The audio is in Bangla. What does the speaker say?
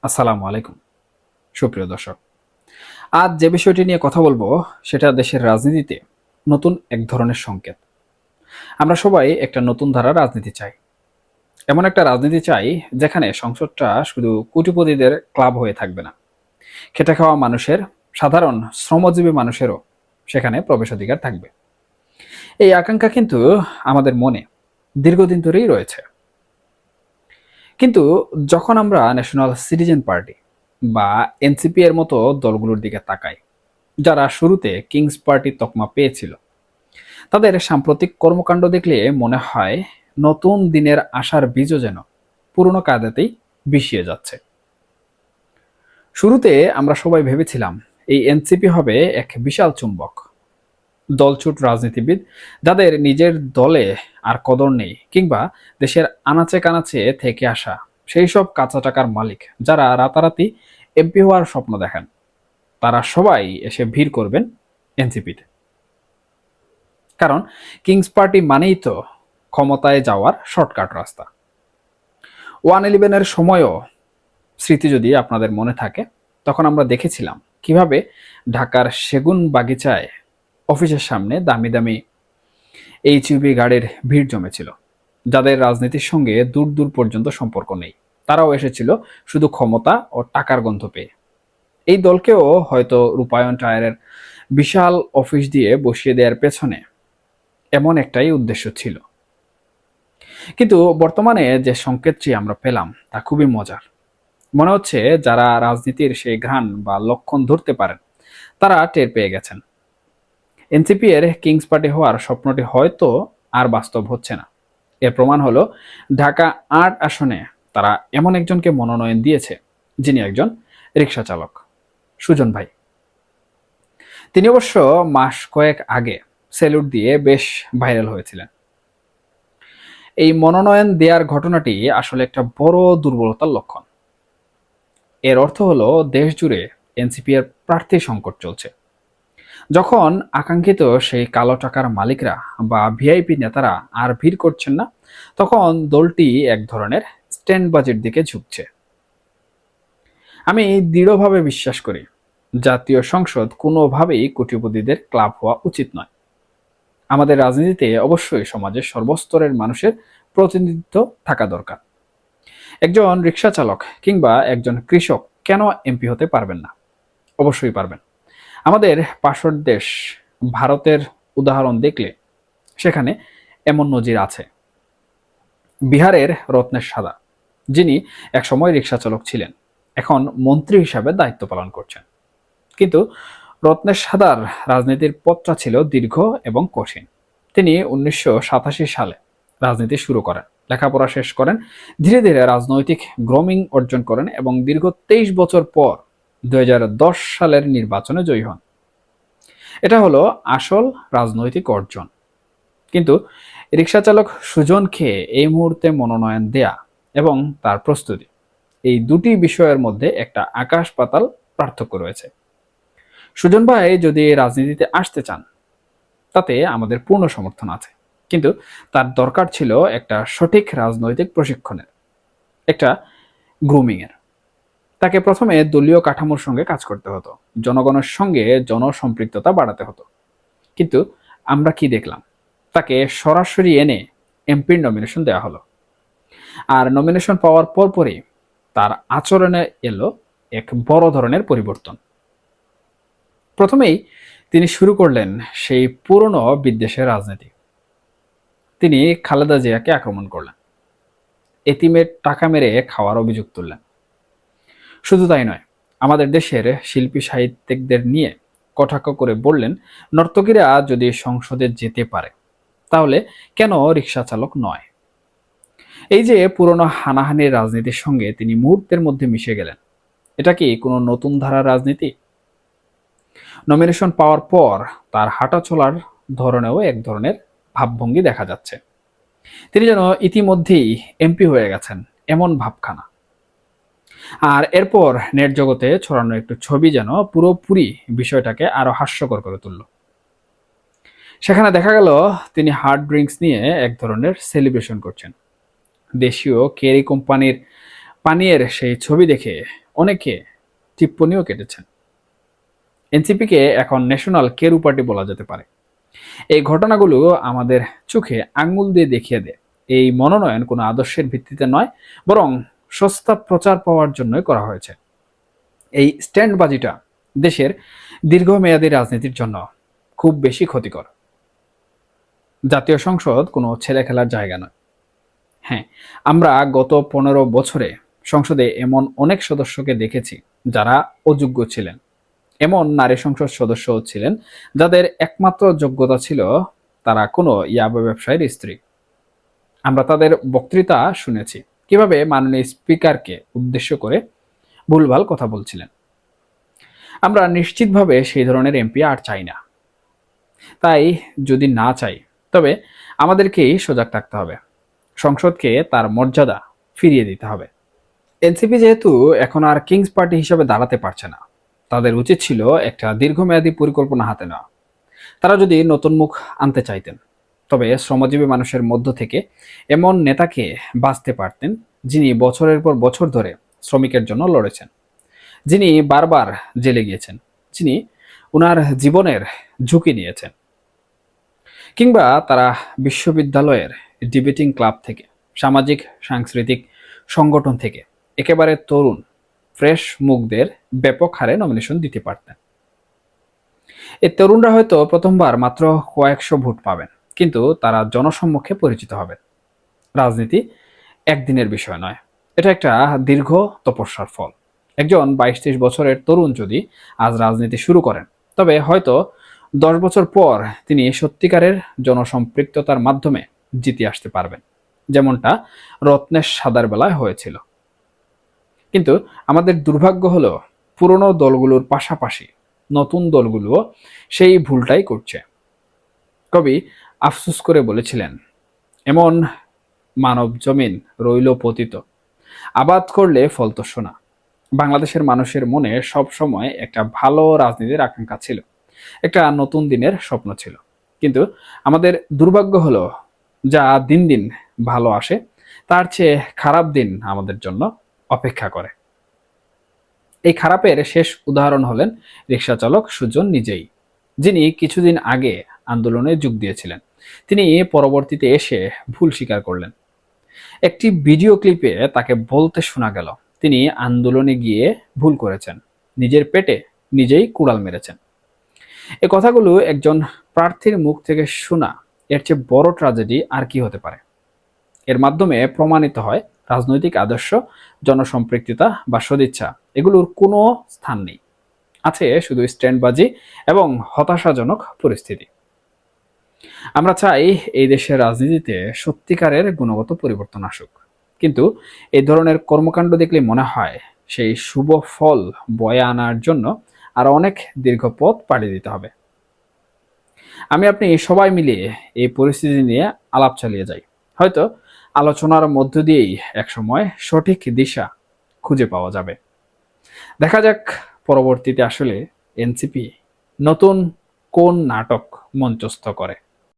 আসসালামু আলাইকুম সুপ্রিয় দর্শক। আজ যে বিষয়টি নিয়ে কথা বলবো সেটা দেশের রাজনীতিতে নতুন এক ধরনের সংকেত। আমরা সবাই একটা নতুন ধারার রাজনীতি চাই। এমন একটা রাজনীতি চাই যেখানে সংসদটা শুধু কোটিপতিদের ক্লাব হয়ে থাকবে না, খেটে খাওয়া মানুষের, সাধারণ শ্রমজীবী মানুষেরও সেখানে প্রবেশাধিকার থাকবে। এই আকাঙ্ক্ষা কিন্তু আমাদের মনে দীর্ঘদিন ধরেই রয়েছে। কিন্তু যখন আমরা ন্যাশনাল সিটিজেন পার্টি বা এনসিপি এর মতো দলগুলোর দিকে তাকাই, যারা শুরুতে কিংস পার্টির তকমা পেয়েছিল, তাদের সাম্প্রতিক কর্মকাণ্ড দেখলে মনে হয় নতুন দিনের আশার বীজও যেন পুরনো কায়দাতেই বিষিয়ে যাচ্ছে। শুরুতে আমরা সবাই ভেবেছিলাম এই এনসিপি হবে এক বিশাল চুম্বক, দলছুট রাজনীতিবিদ যাদের নিজের দলে আর কদর নেই, কিংবা দেশের আনাচে কানাচে থেকে আসা সেই সব কাঁচা টাকার মালিক যারা রাতারাতি এমপি হওয়ার স্বপ্ন দেখেন, তারা সবাই এসে ভিড় করবেন এনসিপিতে। কারণ কিংস পার্টি মানেই তো ক্ষমতায় যাওয়ার শর্টকাট রাস্তা। 111-এর সময়ও স্মৃতি যদি আপনাদের মনে থাকে, তখন আমরা দেখেছিলাম কিভাবে ঢাকার সেগুন বাগিচায় অফিসের সামনে দামি দামি এইচইউবি গাড়ির ভিড় জমেছিল, যাদের রাজনীতির সঙ্গে দূর দূর পর্যন্ত সম্পর্ক নেই। তারাও এসেছিল শুধু ক্ষমতা ও টাকার গন্ধ পেয়ে। এই দলকেও হয়তো রূপায়ণ টায়ারের বিশাল অফিস দিয়ে বসিয়ে দেওয়ার পেছনে এমন একটাই উদ্দেশ্য ছিল। কিন্তু বর্তমানে যে সংকেতটি আমরা পেলাম তা খুবই মজার। মনে হচ্ছে যারা রাজনীতির সেই ঘ্রাণ বা লক্ষণ ধরতে পারেন, তারা টের পেয়ে গেছেন এনসিপি এর কিংস পার্টি হওয়ার স্বপ্নটি হয়তো আর বাস্তব হচ্ছে না। এর প্রমাণ হলো ঢাকা ৮ আসনে তারা এমন একজনকে মনোনয়ন দিয়েছে, যিনি একজন রিকশা চালক, সুজন ভাই। তিনি অবশ্য মাস কয়েক আগে স্যালুট দিয়ে বেশ ভাইরাল হয়েছিলেন। এই মনোনয়ন দেওয়ার ঘটনাটি আসলে একটা বড় দুর্বলতার লক্ষণ। এর অর্থ হলো দেশ জুড়ে এনসিপি এর প্রার্থী সংকট চলছে। যখন আকাঙ্ক্ষিত সেই কালো টাকার মালিকরা বা ভিআইপি নেতারা আর ভিড় করছেন না, তখন দলটি এক ধরনের স্ট্যান্ডবাজির দিকে ঝুঁকছে। আমি দৃঢ়ভাবে বিশ্বাস করি জাতীয় সংসদ কোনোভাবেই কোটিপতিদের ক্লাব হওয়া উচিত নয়। আমাদের রাজনীতিতে অবশ্যই সমাজের সর্বস্তরের মানুষের প্রতিনিধিত্ব থাকা দরকার। একজন রিকশা চালক কিংবা একজন কৃষক কেন এমপি হতে পারবেন না? অবশ্যই পারবেন। আমাদের পাশের দেশ ভারতের উদাহরণ দেখলে সেখানে এমন নজির আছে। বিহারের রত্নেশ সাদা, যিনি একসময় রিকশা চালক ছিলেন, এখন মন্ত্রী হিসাবে দায়িত্ব পালন করছেন। কিন্তু রত্নেশ সাদার রাজনীতির পথটা ছিল দীর্ঘ এবং কঠিন। তিনি ১৯৮৭ সালে রাজনীতি শুরু করেন, লেখাপড়া শেষ করেন, ধীরে ধীরে রাজনৈতিক গ্রোমিং অর্জন করেন এবং দীর্ঘ ২৩ বছর পর ২০১০ সালের নির্বাচনে জয়ী হন। এটা হলো আসল রাজনৈতিক অর্জন। কিন্তু রিকশাচালক সুজনকে এই মুহূর্তে মনোনয়ন দেয়া এবং তার প্রস্তুতি, এই দুটি বিষয়ের মধ্যে একটা আকাশ পাতাল পার্থক্য রয়েছে। সুজন ভাই যদি রাজনীতিতে আসতে চান, তাতে আমাদের পূর্ণ সমর্থন আছে। কিন্তু তার দরকার ছিল একটা সঠিক রাজনৈতিক প্রশিক্ষণের, একটা গ্রুমিং এর। তাকে প্রথমে দলীয় কাঠামোর সঙ্গে কাজ করতে হতো, জনগণের সঙ্গে জনসম্পৃক্ততা বাড়াতে হতো। কিন্তু আমরা কি দেখলাম? তাকে সরাসরি এনে এমপির নমিনেশন দেওয়া হলো। আর নমিনেশন পাওয়ার পরপরই তার আচরণে এলো এক বড় ধরনের পরিবর্তন। প্রথমেই তিনি শুরু করলেন সেই পুরনো বিদ্বেষের রাজনীতি। তিনি খালেদা জিয়াকে আক্রমণ করলেন, এতিমের টাকা মেরে খাওয়ার অভিযোগ তুললেন। শুধু তাই নয়, আমাদের দেশের শিল্পী সাহিত্যিকদের নিয়ে কটাক্ষ করে বললেন, নর্তকীরা যদি সংসদে যেতে পারে তাহলে কেন রিকশা চালক নয়? এই যে পুরনো হানাহানির রাজনীতির সঙ্গে তিনি মুহূর্তের মধ্যে মিশে গেলেন, এটা কি কোনো নতুন ধারার রাজনীতি? নমিনেশন পাওয়ার পর তার হাঁটা চলার ধরনেও এক ধরনের ভাবভঙ্গি দেখা যাচ্ছে। তিনি যেন ইতিমধ্যেই এমপি হয়ে গেছেন এমন ভাবখানা। আর এরপর নেট জগতে ছড়ানো একটু ছবি যেন পুরোপুরি বিষয়টাকে আরো হাস্যকর করে তুলল। সেখানে দেখা গেল তিনি হার্ড ড্রিঙ্কস নিয়ে এক ধরনের সেলিব্রেশন করছেন। দেশীয় কেরি কোম্পানির পানীয়ের সেই ছবি দেখে অনেকে টিপ্পনিও কেটেছেন। এনসিপিকে এখন ন্যাশনাল কেরু পার্টি বলা যেতে পারে। এই ঘটনাগুলো আমাদের চোখে আঙ্গুল দিয়ে দেখিয়ে দেয় এই মনোনয়ন কোনো আদর্শের ভিত্তিতে নয়, বরং সস্তা প্রচার পাওয়ার জন্যই করা হয়েছে। এই স্ট্যান্ডবাজিটা দেশের দীর্ঘমেয়াদী রাজনীতির জন্য খুব বেশি ক্ষতিকর। জাতীয় সংসদ কোনো ছেলে খেলার জায়গা নয়। হ্যাঁ, আমরা গত 15 বছরে সংসদে এমন অনেক সদস্যকে দেখেছি যারা অযোগ্য ছিলেন। এমন নারী সংসদ সদস্যও ছিলেন যাদের একমাত্র যোগ্যতা ছিল তারা কোনো ইয়াবা ব্যবসায়ীর স্ত্রী। আমরা তাদের বক্তৃতা শুনেছি কিভাবে মাননীয় স্পিকারকে উদ্দেশ্য করে ভুলভাল কথা বলছিলেন। আমরা নিশ্চিতভাবে সেই ধরনের এমপি আর চাই না। তাই যদি না চাই, তবে আমাদেরকেই সজাগ থাকতে হবে। সংসদকে তার মর্যাদা ফিরিয়ে দিতে হবে। এনসিপি যেহেতু এখন আর কিংস পার্টি হিসেবে দাঁড়াতে পারছে না, তাদের উচিত ছিল একটা দীর্ঘমেয়াদী পরিকল্পনা হাতে নেওয়া। তারা যদি নতুন মুখ আনতে চাইতেন, তবে শ্রমজীবী মানুষের মধ্য থেকে এমন নেতাকে বাঁচতে পারতেন যিনি বছরের পর বছর ধরে শ্রমিকের জন্য লড়েছেন, যিনি বারবার জেলে গিয়েছেন, যিনি উনার জীবনের ঝুঁকি নিয়েছেন। কিংবা তারা বিশ্ববিদ্যালয়ের ডিবেটিং ক্লাব থেকে, সামাজিক সাংস্কৃতিক সংগঠন থেকে একেবারে তরুণ ফ্রেশ মুখদের ব্যাপক হারে নমিনেশন দিতে পারতেন। এই তরুণরা হয়তো প্রথমবার মাত্র কয়েকশো ভোট পাবেন, কিন্তু তারা জনসম্মুখে পরিচিত হবেন। রাজনীতি একদিনের বিষয় নয়, এটা একটা দীর্ঘ তপস্যার ফল। একজন 22-23 বছরের তরুণ যদি আজ রাজনীতি শুরু করেন, তবে হয়তো 10 বছর পর তিনি সত্যিকারের জনসম্পৃক্ততার মাধ্যমে জিতে আসতে পারবেন, যেমনটা রত্নেশ সাদার বেলায় হয়েছিল। কিন্তু আমাদের দুর্ভাগ্য হলো পুরনো দলগুলোর পাশাপাশি নতুন দলগুলো সেই ভুলটাই করছে। কবি আফসোস করে বলেছিলেন, এমন মানব জমিন রইল পতিত, আবাদ করলে ফল তো শোনা। বাংলাদেশের মানুষের মনে সব সময় একটা ভালো রাজনীতির আকাঙ্ক্ষা ছিল, একটা নতুন দিনের স্বপ্ন ছিল। কিন্তু আমাদের দুর্ভাগ্য হলো, যা দিন দিন ভালো আসে তার চেয়ে খারাপ দিন আমাদের জন্য অপেক্ষা করে। এই খারাপের শেষ উদাহরণ হলেন রিকশা চালক সুজন নিজেই, যিনি কিছুদিন আগে আন্দোলনে যোগ দিয়েছিলেন। তিনি পরবর্তীতে এসে ভুল স্বীকার করলেন। একটি ভিডিও ক্লিপে তাকে বলতে শোনা গেল তিনি আন্দোলনে গিয়ে ভুল করেছেন, নিজের পেটে নিজেই কুড়াল মেরেছেন। এ কথাগুলো একজন প্রার্থীর মুখ থেকে শোনা এর চেয়ে বড় ট্র্যাজেডি আর কি হতে পারে। এর মাধ্যমে প্রমাণিত হয় রাজনৈতিক আদর্শ, জনসম্পৃক্ততা বা সদিচ্ছা এগুলোর কোনো স্থান নেই। আছে শুধু স্ট্যান্ডবাজি এবং হতাশাজনক পরিস্থিতি। আমরা চাই এই দেশের রাজনীতিতে সত্যিকারের গুণগত পরিবর্তন আসুক, কিন্তু এই ধরনের কর্মকাণ্ড দেখলে মনে হয় সেই শুভ ফল বয়ে আনার জন্য আরো অনেক দীর্ঘ পথ পাড়ি দিতে হবে। আমি আপনি সবাই মিলিয়ে এই পরিস্থিতি নিয়ে আলাপ চালিয়ে যাই। হয়তো আলোচনার মধ্য দিয়েই একসময় সঠিক দিশা খুঁজে পাওয়া যাবে। দেখা যাক পরবর্তীতে আসলে এনসিপি নতুন কোন নাটক মঞ্চস্থ করে।